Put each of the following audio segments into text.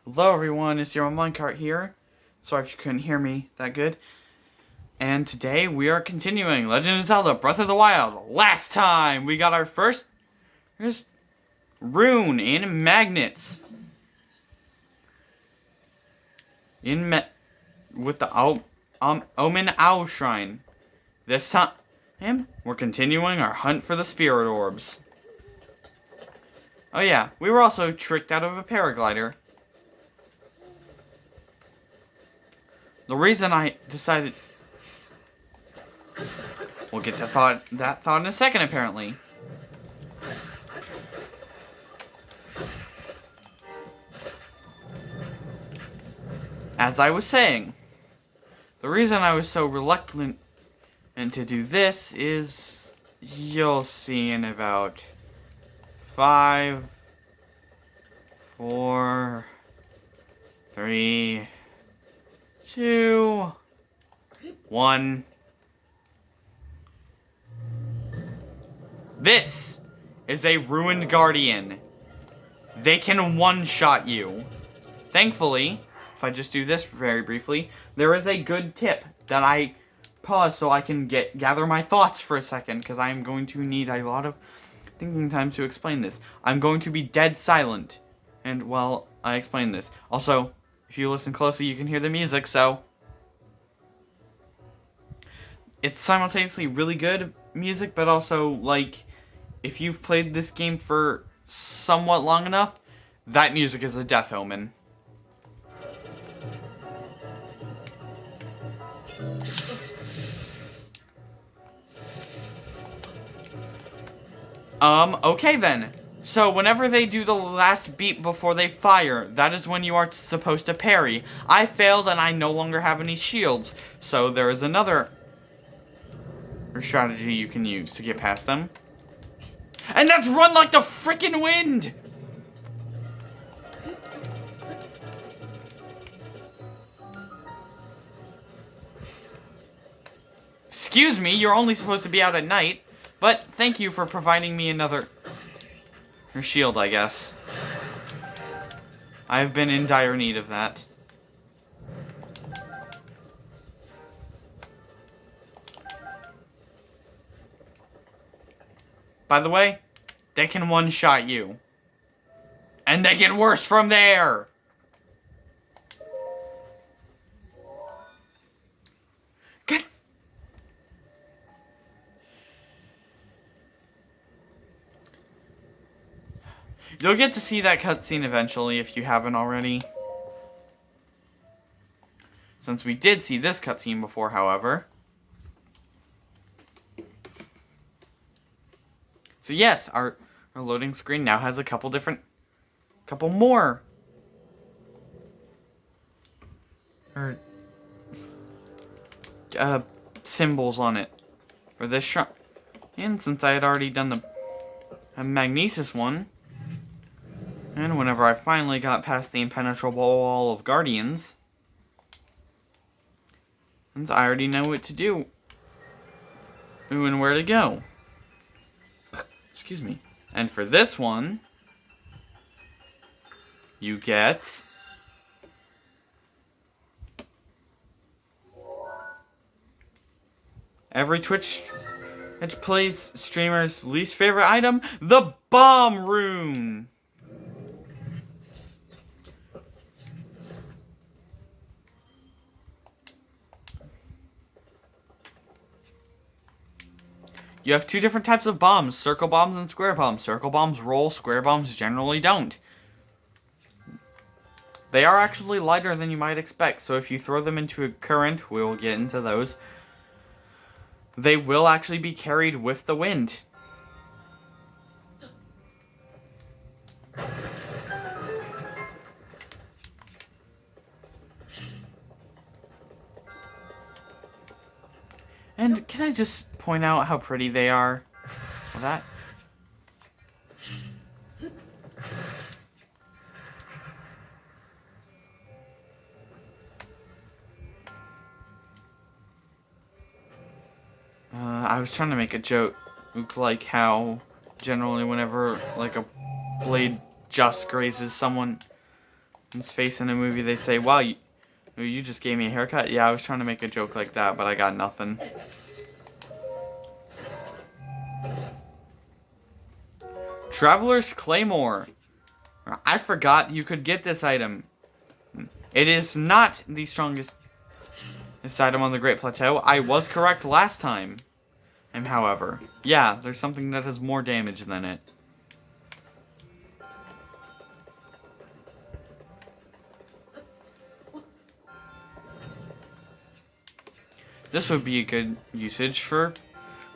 Hello everyone, it's your Minecart here. Sorry if you couldn't hear me that good. And today we are continuing Legend of Zelda Breath of the Wild. Last time we got our first rune in magnets. With the Omen Owl Shrine. This time we're continuing our hunt for the spirit orbs. Oh yeah, we were also tricked out of a paraglider. The reason I decided... We'll get to that thought in a second, apparently. As I was saying, the reason I was so reluctant to do this is... You'll see in about 5, 4, 3, 2, 1. This is a ruined guardian. They can one-shot you. Thankfully, if I just do this very briefly, there is a good tip that I pause so I can gather my thoughts for a second, because I am going to need a lot of thinking time to explain this. I'm going to be dead silent and while I explain this. Also, if you listen closely, you can hear the music, so... It's simultaneously really good music, but also, like, if you've played this game for somewhat long enough, that music is a death omen. Okay then. So, whenever they do the last beat before they fire, that is when you are supposed to parry. I failed and I no longer have any shields, so there is another strategy you can use to get past them. And that's run like the frickin' wind! Excuse me, you're only supposed to be out at night, but thank you for providing me another... shield, I guess. I've been in dire need of that. By the way, they can one-shot you. And they get worse from there! Good. You'll get to see that cutscene eventually if you haven't already. Since we did see this cutscene before, however. So yes, our loading screen now has a couple more symbols on it for this shrine. And since I had already done the Magnesis one, and whenever I finally got past the impenetrable wall of guardians, since I already know what to do and where to go. Excuse me. And for this one, you get every Twitch plays streamer's least favorite item, the bomb rune. You have two different types of bombs, circle bombs and square bombs. Circle bombs roll, square bombs generally don't. They are actually lighter than you might expect, so if you throw them into a current, we'll get into those, they will actually be carried with the wind. And can I just point out how pretty they are? Well, that... I was trying to make a joke, like how generally whenever like a blade just grazes someone, his face in a movie, they say, wow, you just gave me a haircut? Yeah, I was trying to make a joke like that, but I got nothing. Traveler's Claymore. I forgot you could get this item. It is not the strongest item on the Great Plateau. I was correct last time. And however, yeah, there's something that has more damage than it. This would be a good usage for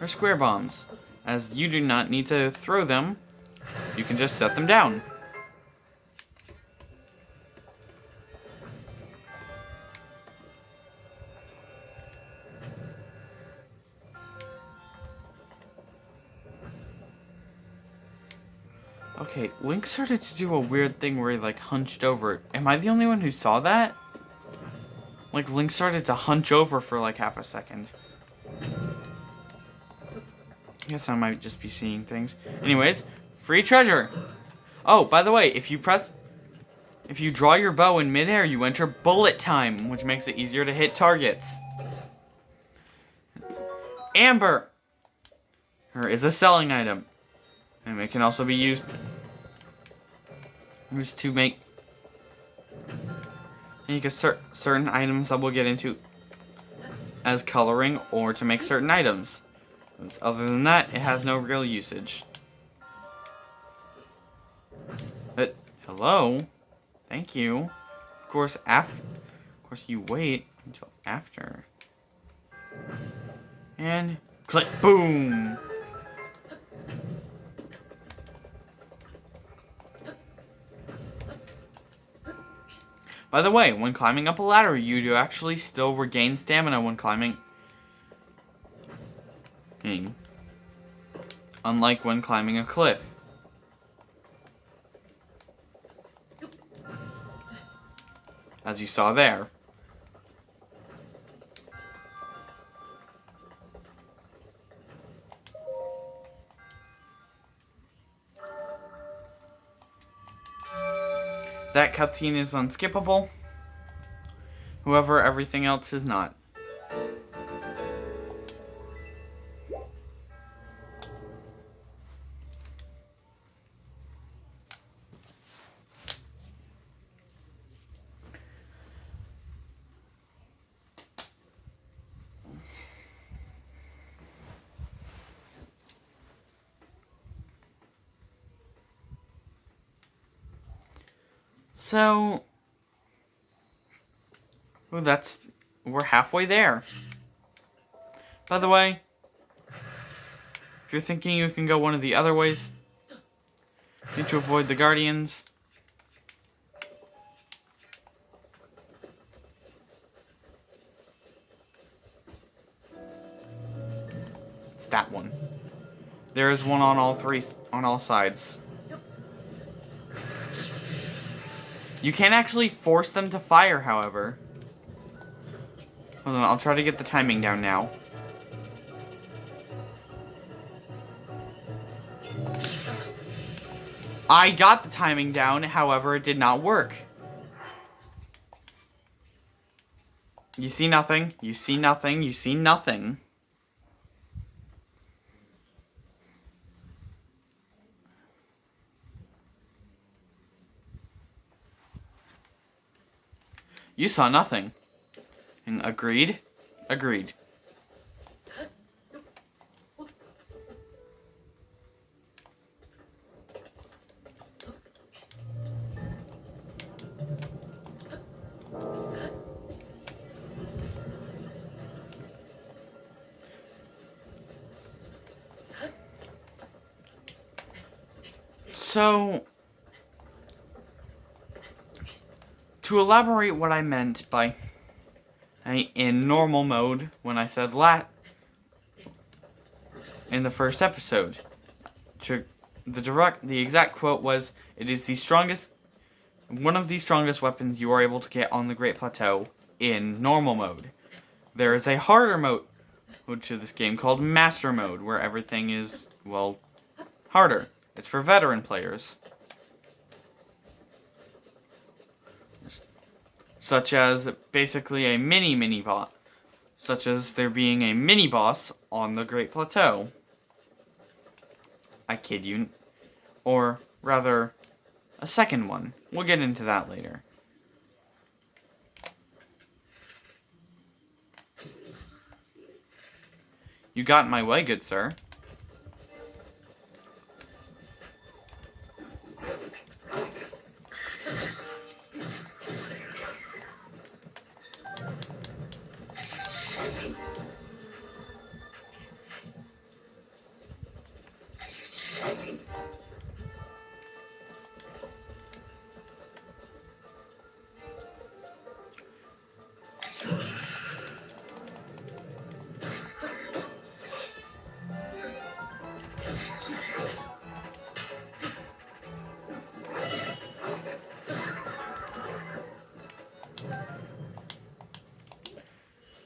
square bombs, as you do not need to throw them. You can just set them down. Okay, Link started to do a weird thing where he, like, hunched over. Am I the only one who saw that? Like, Link started to hunch over for, like, half a second. I guess I might just be seeing things. Anyways, free treasure! Oh, by the way, if you draw your bow in midair, you enter bullet time, which makes it easier to hit targets. Amber! Is a selling item. And it can also be used to make certain items that we'll get into as coloring or to make certain items. Other than that, it has no real usage. But hello? Thank you. Of course you wait until after. And click, boom! By the way, when climbing up a ladder, you do actually still regain stamina when climbing. Unlike when climbing a cliff. As you saw there. That cutscene is unskippable. However, everything else is not. So, we're halfway there. By the way, if you're thinking you can go one of the other ways, you need to avoid the Guardians. It's that one. There is one on all sides. You can't actually force them to fire, however. Hold on, I'll try to get the timing down now. I got the timing down, however, it did not work. You see nothing, you see nothing, you see nothing. You saw nothing. And agreed? Agreed. So, to elaborate what I meant by in normal mode when I said in the first episode, the exact quote was, "It is one of the strongest weapons you are able to get on the Great Plateau in normal mode. There is a harder mode to this game called Master Mode, where everything is, well, harder. It's for veteran players. such as basically a mini boss, such as there being a mini boss on the Great Plateau. I kid you. Or rather, a second one. We'll get into that later. You got in my way, good sir.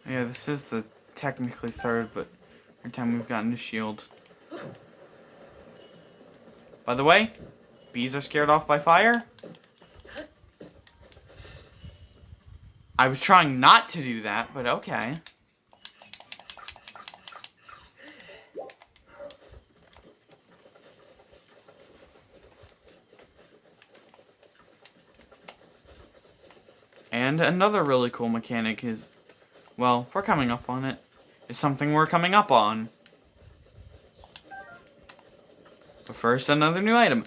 Yeah, this is the technically third, but every time we've gotten a shield. By the way, bees are scared off by fire. I was trying not to do that, but okay. And another really cool mechanic is, well, we're coming up on it. Is something we're coming up on. But first, another new item.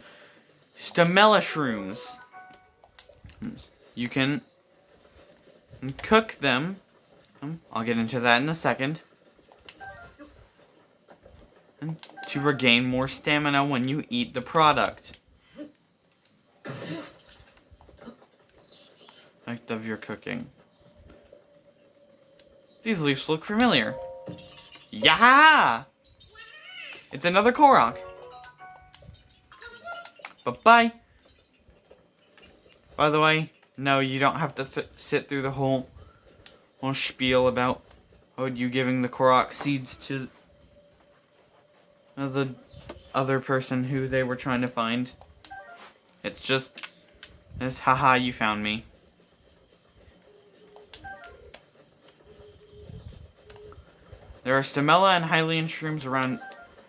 Stamella shrooms. You can cook them. I'll get into that in a second. And to regain more stamina when you eat the product. Act of your cooking. These leaves look familiar. Yaha! It's another Korok. Bye-bye. By the way, no, you don't have to sit through the whole spiel about you giving the Korok seeds to the other person who they were trying to find. It's just this, haha, you found me. There are Stamella and Hylian shrooms around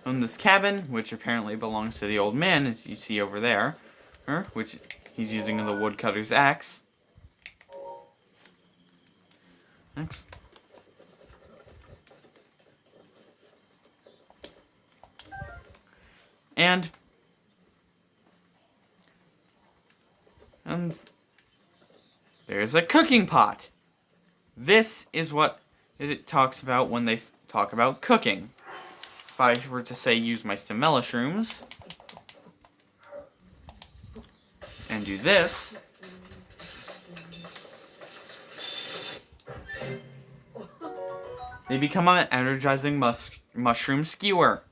this cabin, which apparently belongs to the old man, as you see over there, which he's using the woodcutter's axe. Next. And there's a cooking pot. This is what it talks about when they talk about cooking. If I were to say use my Stamella shrooms and do this, they become an energizing mushroom skewer.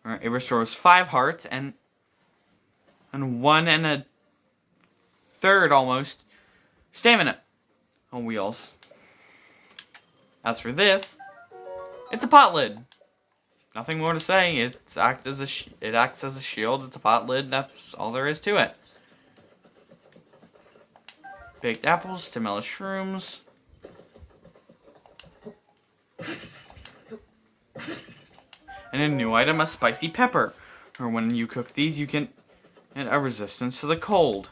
It restores 5 hearts and 1 1/3 almost stamina on wheels. As for this, it's a pot lid. Nothing more to say. It acts as a shield. It's a pot lid. That's all there is to it. Baked apples, Stamella shrooms. And a new item, a spicy pepper. Or when you cook these, you can get a resistance to the cold.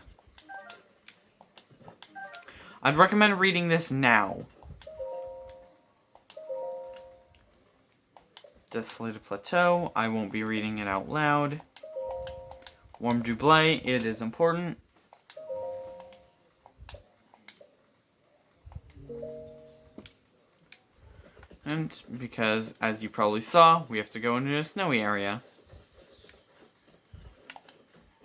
I'd recommend reading this now. Desolated Plateau. I won't be reading it out loud. Warm Doublé. It is important. And because, as you probably saw, we have to go into a snowy area.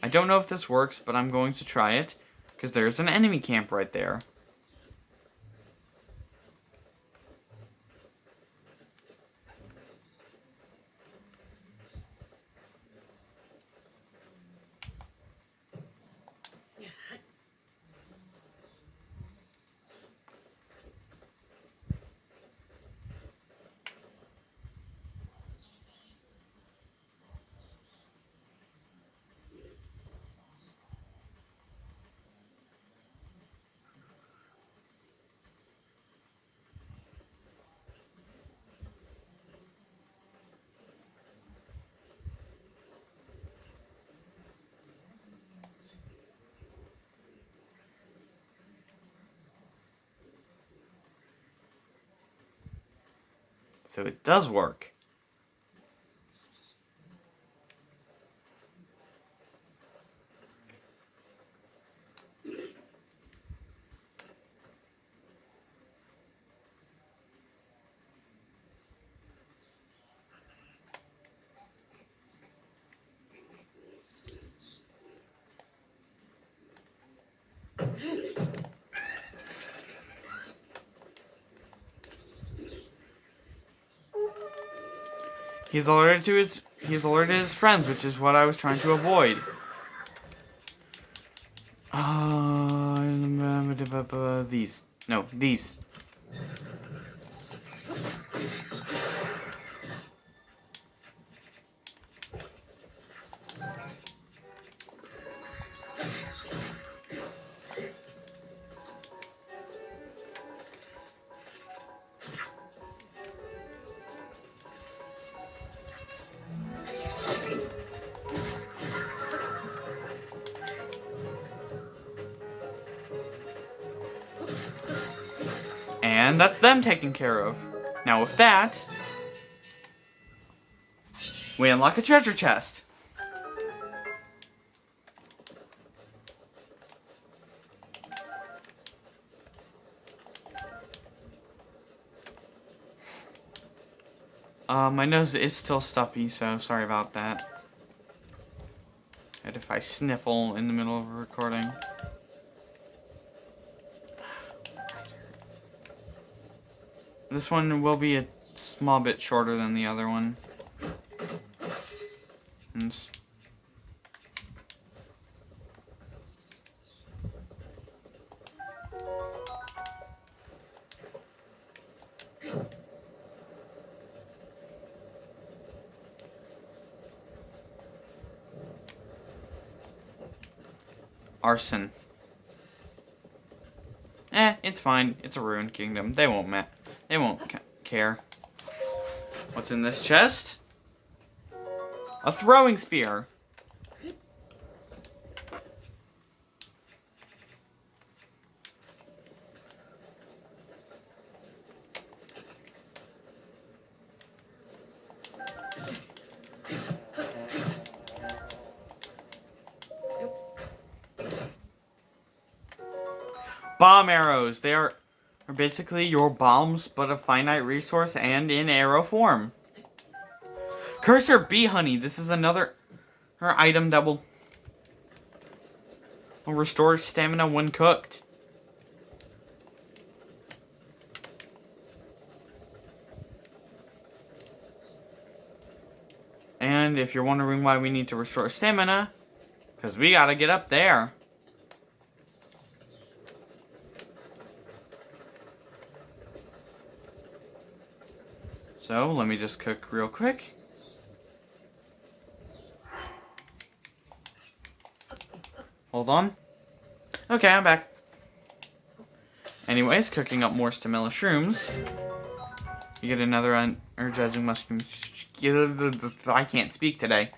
I don't know if this works, but I'm going to try it, because there's an enemy camp right there. So it does work. He's alerted his friends, which is what I was trying to avoid. These. No, these. And that's them taken care of. Now with that, we unlock a treasure chest. My nose is still stuffy, so sorry about that. And if I sniffle in the middle of a recording. This one will be a small bit shorter than the other one. And arson. It's fine. It's a ruined kingdom. They won't care. What's in this chest? A throwing spear. Bomb arrows. They are basically your bombs, but a finite resource and in arrow form. Cursor bee honey. This is another item that will restore stamina when cooked. And if you're wondering why we need to restore stamina, because we gotta get up there. So, let me just cook real quick. Hold on. Okay, I'm back. Anyways, cooking up more stamina shrooms. You get another energizing mushroom. I can't speak today.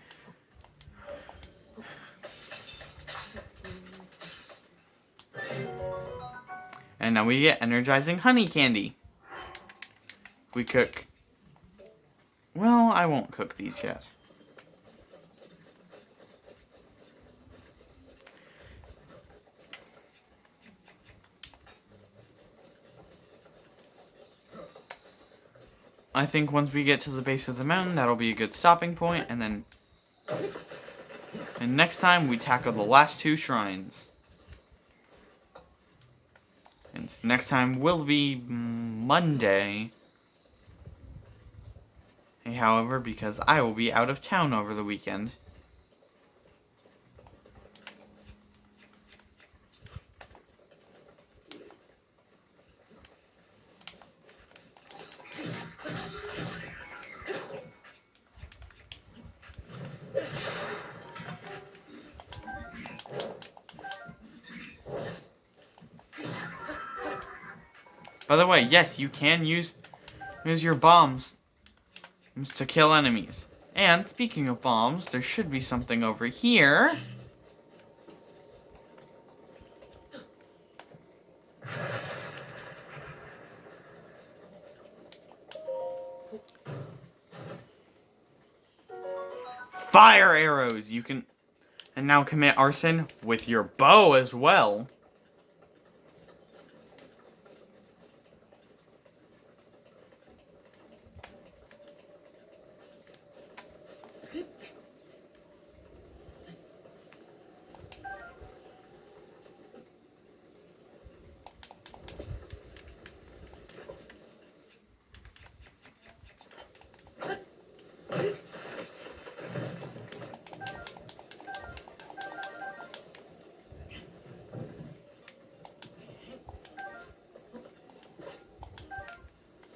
And now we get energizing honey candy. If we cook... Well, I won't cook these yet. I think once we get to the base of the mountain, that'll be a good stopping point, and then... And next time, we tackle the last two shrines. And next time will be Monday. However, because I will be out of town over the weekend. By the way, yes, you can use your bombs to kill enemies. And speaking of bombs, there should be something over here. fire arrows. You can and now commit arson with your bow as well.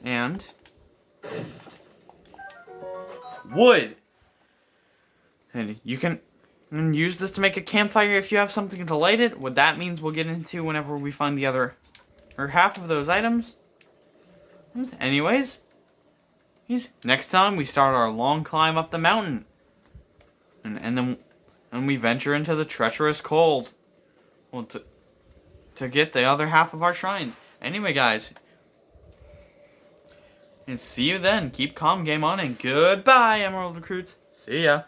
And wood. And you can use this to make a campfire if you have something to light it. What that means we'll get into whenever we find the other or half of those items. Anyways, next time we start our long climb up the mountain. And then we venture into the treacherous cold. Well, to get the other half of our shrines. Anyway, guys. And see you then. Keep calm, game on, and goodbye, Emerald Recruits. See ya.